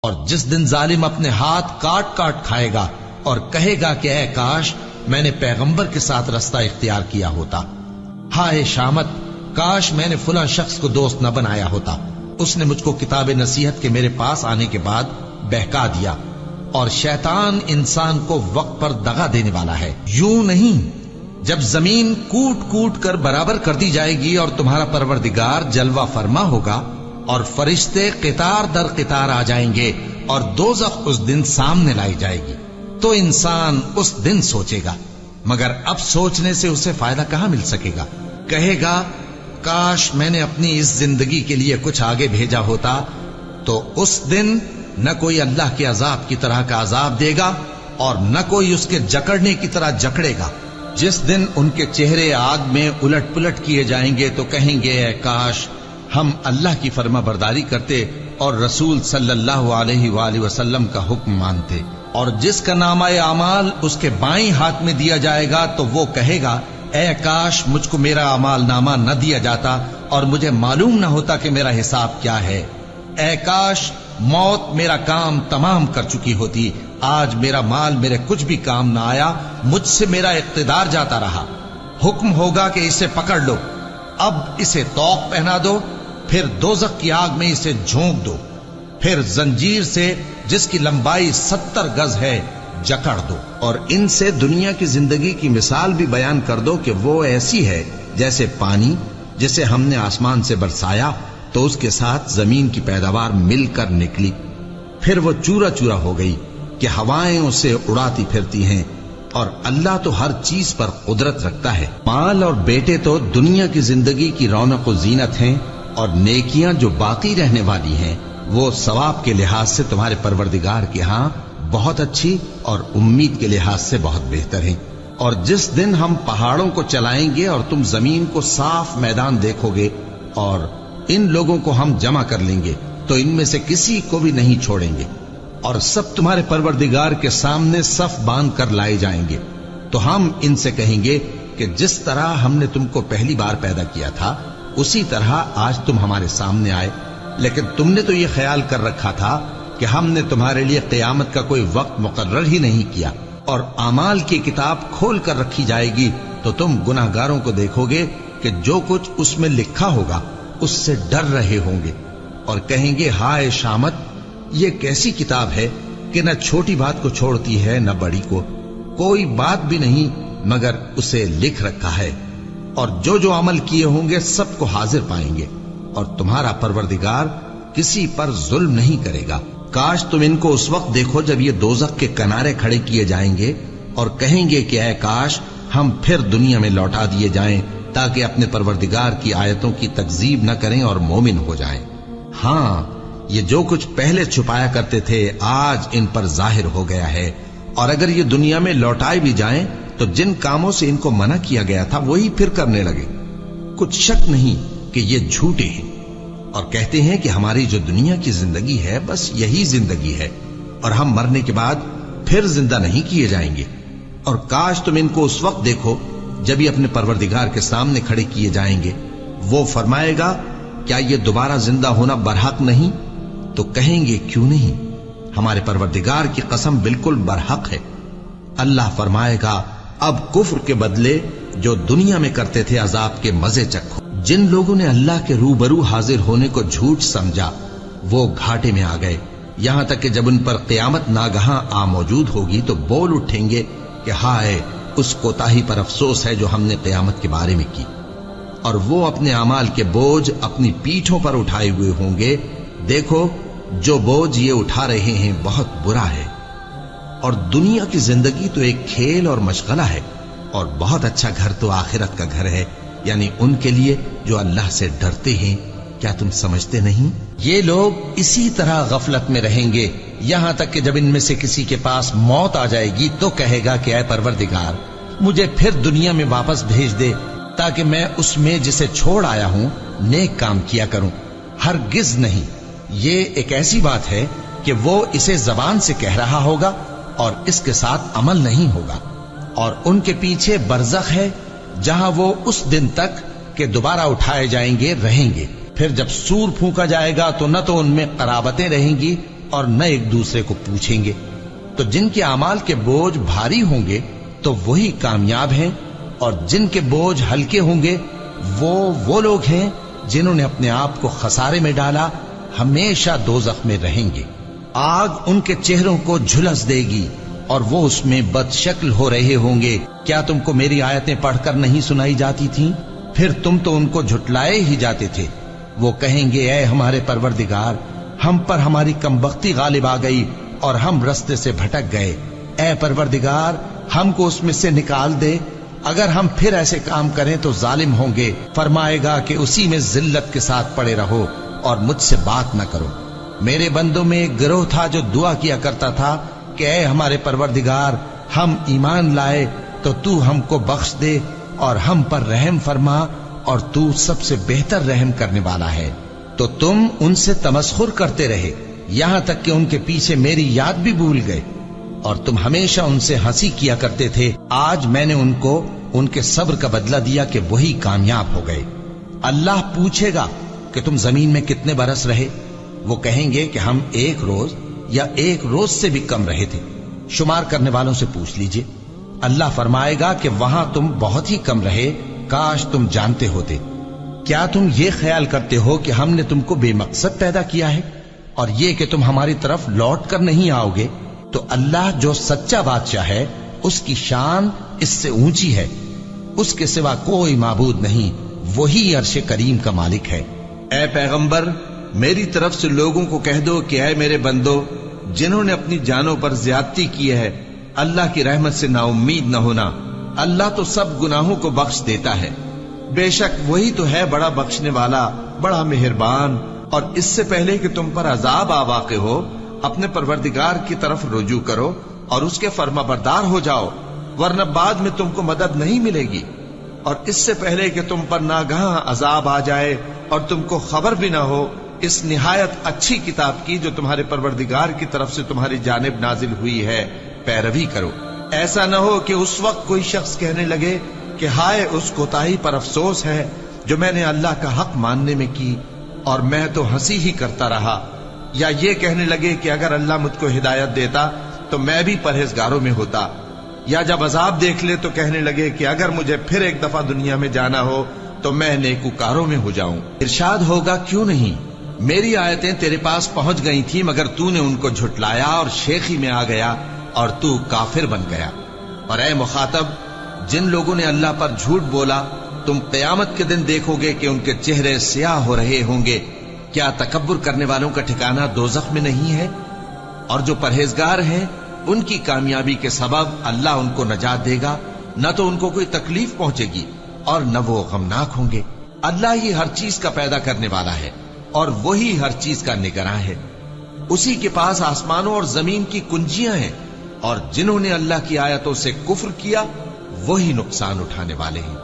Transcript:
اور جس دن ظالم اپنے ہاتھ کاٹ کاٹ کھائے گا اور کہے گا کہ اے کاش میں نے پیغمبر کے ساتھ رستہ اختیار کیا ہوتا، ہائے شامت کاش میں نے فلاں شخص کو دوست نہ بنایا ہوتا، اس نے مجھ کو کتاب نصیحت کے میرے پاس آنے کے بعد بہکا دیا۔ اور شیطان انسان کو وقت پر دغا دینے والا ہے۔ یوں نہیں، جب زمین کوٹ کوٹ کر برابر کر دی جائے گی اور تمہارا پروردگار جلوہ فرما ہوگا اور فرشتے قطار در قطار آ جائیں گے اور دوزخ اس دن سامنے لائی جائے گی، تو انسان اس دن سوچے گا، مگر اب سوچنے سے اسے فائدہ کہاں مل سکے گا؟ کہے گا کاش میں نے اپنی اس زندگی کے لیے کچھ آگے بھیجا ہوتا، تو اس دن نہ کوئی اللہ کے عذاب کی طرح کا عذاب دے گا اور نہ کوئی اس کے جکڑنے کی طرح جکڑے گا۔ جس دن ان کے چہرے آگ میں الٹ پلٹ کیے جائیں گے تو کہیں گے اے کاش ہم اللہ کی فرما برداری کرتے اور رسول صلی اللہ علیہ وآلہ وسلم کا حکم مانتے۔ اور جس کا نامہ اعمال اس کے بائیں ہاتھ میں دیا جائے گا تو وہ کہے گا اے کاش مجھ کو میرا اعمال نامہ نہ دیا جاتا اور مجھے معلوم نہ ہوتا کہ میرا حساب کیا ہے۔ اے کاش موت میرا کام تمام کر چکی ہوتی، آج میرا مال میرے کچھ بھی کام نہ آیا، مجھ سے میرا اقتدار جاتا رہا۔ حکم ہوگا کہ اسے پکڑ لو، اب اسے طوق پہنا دو، پھر دوزخ کی آگ میں اسے جھونک دو، پھر زنجیر سے جس کی لمبائی 70 گز ہے جکڑ دو۔ اور ان سے دنیا کی زندگی کی مثال بھی بیان کر دو کہ وہ ایسی ہے جیسے پانی جسے ہم نے آسمان سے برسایا تو اس کے ساتھ زمین کی پیداوار مل کر نکلی، پھر وہ چورا چورا ہو گئی کہ ہوائیں اسے اڑاتی پھرتی ہیں، اور اللہ تو ہر چیز پر قدرت رکھتا ہے۔ مال اور بیٹے تو دنیا کی زندگی کی رونق و زینت ہیں، اور نیکیاں جو باقی رہنے والی ہیں وہ ثواب کے لحاظ سے تمہارے پروردگار کے ہاں بہت اچھی اور امید کے لحاظ سے بہت بہتر ہیں۔ اور جس دن ہم پہاڑوں کو چلائیں گے اور تم زمین کو صاف میدان دیکھو گے اور ان لوگوں کو ہم جمع کر لیں گے تو ان میں سے کسی کو بھی نہیں چھوڑیں گے، اور سب تمہارے پروردگار کے سامنے صف باندھ کر لائے جائیں گے، تو ہم ان سے کہیں گے کہ جس طرح ہم نے تم کو پہلی بار پیدا کیا تھا اسی طرح آج تم ہمارے سامنے آئے، لیکن تم نے تو یہ خیال کر رکھا تھا کہ ہم نے تمہارے لیے قیامت کا کوئی وقت مقرر ہی نہیں کیا، اور اعمال کی کتاب کھول کر رکھی جائے گی تو تم گناہگاروں کو دیکھو گے کہ جو کچھ اس میں لکھا ہوگا اس سے ڈر رہے ہوں گے، اور کہیں گے ہائے شامت یہ کیسی کتاب ہے کہ نہ چھوٹی بات کو چھوڑتی ہے نہ بڑی کو، کوئی بات بھی نہیں مگر اسے لکھ رکھا ہے، اور جو جو عمل کیے ہوں گے سب کو حاضر پائیں گے، اور تمہارا پروردگار کسی پر ظلم نہیں کرے گا۔ کاش تم ان کو اس وقت دیکھو جب یہ دوزخ کے کنارے کھڑے کیے جائیں گے اور کہیں گے کہ اے کاش ہم پھر دنیا میں لوٹا دیے جائیں تاکہ اپنے پروردگار کی آیتوں کی تکذیب نہ کریں اور مومن ہو جائیں۔ ہاں یہ جو کچھ پہلے چھپایا کرتے تھے آج ان پر ظاہر ہو گیا ہے، اور اگر یہ دنیا میں لوٹائے بھی جائیں تو جن کاموں سے ان کو منع کیا گیا تھا وہی پھر کرنے لگے۔ کچھ شک نہیں کہ یہ جھوٹے ہیں اور کہتے ہیں کہ ہماری جو دنیا کی زندگی ہے بس یہی زندگی ہے اور ہم مرنے کے بعد پھر زندہ نہیں کیے جائیں گے۔ اور کاش تم ان کو اس وقت دیکھو جب یہ اپنے پروردگار کے سامنے کھڑے کیے جائیں گے، وہ فرمائے گا کیا یہ دوبارہ زندہ ہونا برحق نہیں؟ تو کہیں گے کیوں نہیں، ہمارے پروردگار کی قسم بالکل برحق ہے۔ اللہ فرمائے گا اب کفر کے بدلے جو دنیا میں کرتے تھے عذاب کے مزے چکھو۔ جن لوگوں نے اللہ کے روبرو حاضر ہونے کو جھوٹ سمجھا وہ گھاٹے میں آ گئے، یہاں تک کہ جب ان پر قیامت ناگہاں آ موجود ہوگی تو بول اٹھیں گے کہ ہائے اس کوتاہی پر افسوس ہے جو ہم نے قیامت کے بارے میں کی، اور وہ اپنے اعمال کے بوجھ اپنی پیٹھوں پر اٹھائے ہوئے ہوں گے، دیکھو جو بوجھ یہ اٹھا رہے ہیں بہت برا ہے۔ اور دنیا کی زندگی تو ایک کھیل اور مشغلہ ہے، اور بہت اچھا گھر تو آخرت کا گھر ہے، یعنی ان کے لیے جو اللہ سے ڈرتے ہیں۔ کیا تم سمجھتے نہیں؟ یہ لوگ اسی طرح غفلت میں رہیں گے یہاں تک کہ جب ان میں سے کسی کے پاس موت آ جائے گی تو کہے گا کہ اے پروردگار مجھے پھر دنیا میں واپس بھیج دے تاکہ میں اس میں جسے چھوڑ آیا ہوں نیک کام کیا کروں۔ ہرگز نہیں، یہ ایک ایسی بات ہے کہ وہ اسے زبان سے کہہ رہا ہوگا اور اس کے ساتھ عمل نہیں ہوگا، اور ان کے پیچھے برزخ ہے جہاں وہ اس دن تک کہ دوبارہ اٹھائے جائیں گے رہیں گے۔ پھر جب سور پھونکا جائے گا تو نہ تو ان میں قرابتیں رہیں گی اور نہ ایک دوسرے کو پوچھیں گے۔ تو جن کے اعمال کے بوجھ بھاری ہوں گے تو وہی کامیاب ہیں، اور جن کے بوجھ ہلکے ہوں گے وہ لوگ ہیں جنہوں نے اپنے آپ کو خسارے میں ڈالا، ہمیشہ دوزخ میں رہیں گے۔ آگ ان کے چہروں کو جھلس دے گی اور وہ اس میں بد شکل ہو رہے ہوں گے۔ کیا تم کو میری آیتیں پڑھ کر نہیں سنائی جاتی تھیں؟ پھر تم تو ان کو جھٹلائے ہی جاتے تھے۔ وہ کہیں گے اے ہمارے پروردگار، ہم پر ہماری کمبختی غالب آ گئی اور ہم رستے سے بھٹک گئے۔ اے پروردگار، ہم کو اس میں سے نکال دے، اگر ہم پھر ایسے کام کریں تو ظالم ہوں گے۔ فرمائے گا کہ اسی میں ذلت کے ساتھ پڑے رہو اور مجھ سے بات نہ کرو۔ میرے بندوں میں ایک گروہ تھا جو دعا کیا کرتا تھا کہ اے ہمارے پروردگار، ہم ایمان لائے تو تو ہم کو بخش دے اور ہم پر رحم فرما، اور تو سب سے بہتر رحم کرنے والا ہے۔ تو تم ان سے تمسخر کرتے رہے، یہاں تک کہ ان کے پیچھے میری یاد بھی بھول گئے، اور تم ہمیشہ ان سے ہنسی کیا کرتے تھے۔ آج میں نے ان کو ان کے صبر کا بدلہ دیا کہ وہی کامیاب ہو گئے۔ اللہ پوچھے گا کہ تم زمین میں کتنے برس رہے؟ وہ کہیں گے کہ ہم 1 روز یا 1 روز سے بھی کم رہے تھے۔ شمار کرنے والوں سے پوچھ لیجئے۔ اللہ فرمائے گا کہ وہاں تم بہت ہی کم رہے، کاش تم جانتے ہوتے۔ کیا تم یہ خیال کرتے ہو کہ ہم نے تم کو بے مقصد پیدا کیا ہے، اور یہ کہ تم ہماری طرف لوٹ کر نہیں آؤ گے؟ تو اللہ جو سچا بادشاہ ہے، اس کی شان اس سے اونچی ہے، اس کے سوا کوئی معبود نہیں، وہی عرش کریم کا مالک ہے۔ اے پیغمبر، میری طرف سے لوگوں کو کہہ دو کہ اے میرے بندو، جنہوں نے اپنی جانوں پر زیادتی کی ہے، اللہ کی رحمت سے نا امید نہ ہونا۔ اللہ تو سب گناہوں کو بخش دیتا ہے، بے شک وہی تو ہے بڑا بخشنے والا، بڑا مہربان۔ اور اس سے پہلے کہ تم پر عذاب آ واقع ہو، اپنے پروردگار کی طرف رجوع کرو اور اس کے فرما بردار ہو جاؤ، ورنہ بعد میں تم کو مدد نہیں ملے گی۔ اور اس سے پہلے کہ تم پر ناگہاں عذاب آ جائے اور تم کو خبر بھی نہ ہو، اس نہایت اچھی کتاب کی جو تمہارے پروردگار کی طرف سے تمہاری جانب نازل ہوئی ہے پیروی کرو۔ ایسا نہ ہو کہ اس وقت کوئی شخص کہنے لگے کہ ہائے اس کوتاہی پر افسوس ہے جو میں نے اللہ کا حق ماننے میں کی، اور میں تو ہنسی ہی کرتا رہا، یا یہ کہنے لگے کہ اگر اللہ مجھ کو ہدایت دیتا تو میں بھی پرہیزگاروں میں ہوتا، یا جب عذاب دیکھ لے تو کہنے لگے کہ اگر مجھے پھر ایک دفعہ دنیا میں جانا ہو تو میں نیکوکاروں میں ہو جاؤں۔ ارشاد ہوگا کیوں نہیں، میری آیتیں تیرے پاس پہنچ گئی تھی مگر تو نے ان کو جھٹلایا اور شیخی میں آ گیا اور تو کافر بن گیا۔ اور اے مخاطب، جن لوگوں نے اللہ پر جھوٹ بولا، تم قیامت کے دن دیکھو گے کہ ان کے چہرے سیاہ ہو رہے ہوں گے۔ کیا تکبر کرنے والوں کا ٹھکانہ دوزخ میں نہیں ہے؟ اور جو پرہیزگار ہیں ان کی کامیابی کے سبب اللہ ان کو نجات دے گا، نہ تو ان کو کوئی تکلیف پہنچے گی اور نہ وہ غمناک ہوں گے۔ اللہ ہی ہر چیز کا پیدا کرنے والا ہے اور وہی ہر چیز کا نگراں ہے۔ اسی کے پاس آسمانوں اور زمین کی کنجیاں ہیں، اور جنہوں نے اللہ کی آیتوں سے کفر کیا وہی نقصان اٹھانے والے ہیں۔